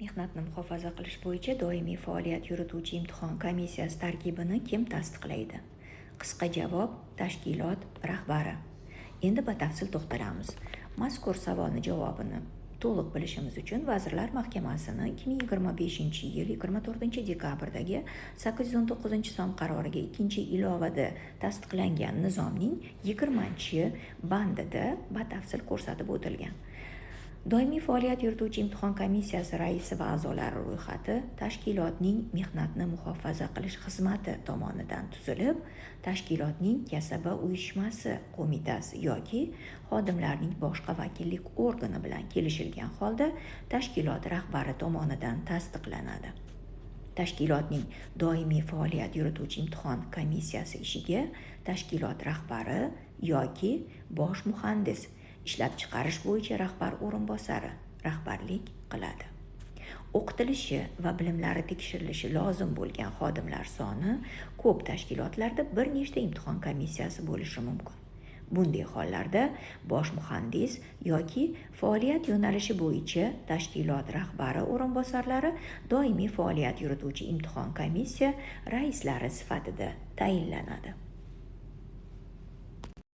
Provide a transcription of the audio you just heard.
Mehnatni muhofaza qilish bo'yicha doimiy faoliyat yurituvchi imtihon komissiyasi tarkibini kim tasdiqlaydi? Qisqa javob: tashkilot rahbari. Endi batafsil to'xtalamiz. Mazkur savolning javobini to'liq bilishimiz uchun Vazirlar Mahkamasining 2025-yil 24-dekabrdagi 819-son qaroriga 2-ilovada tasdiqlangan nizomning 20-bandida batafsil ko'rsatib o'tilgan. Doimiy faoliyat yurituvchi imtihon komissiyasi raisi va a'zolari ro'yxati tashkilotning mehnatni muhofaza qilish xizmati tomonidan tuzilib, tashkilotning kasaba uyushmasi qo'mitasi yoki xodimlarning boshqa vakillik organi bilan kelishilgan holda tashkilot rahbari tomonidan tasdiqlanadi. Tashkilotning doimiy faoliyat yurituvchi imtihon komissiyasi ishiga tashkilot rahbari yoki bosh muhandis ishlab chiqarish bo'yicha rahbar o'rinbosari rahbarlik qiladi. O'qitilishi va bilimlari tekshirilishi lozim bo'lgan xodimlar soni ko'p tashkilotlarda bir nechta imtihon komissiyasi bo'lishi mumkin. Bunday hollarda bosh muhandis yoki faoliyat yo'nalishi bo'yicha tashkilot rahbari o'rinbosarlari doimiy faoliyat yurituvchi imtihon komissiya raislari sifatida tayinlanadi.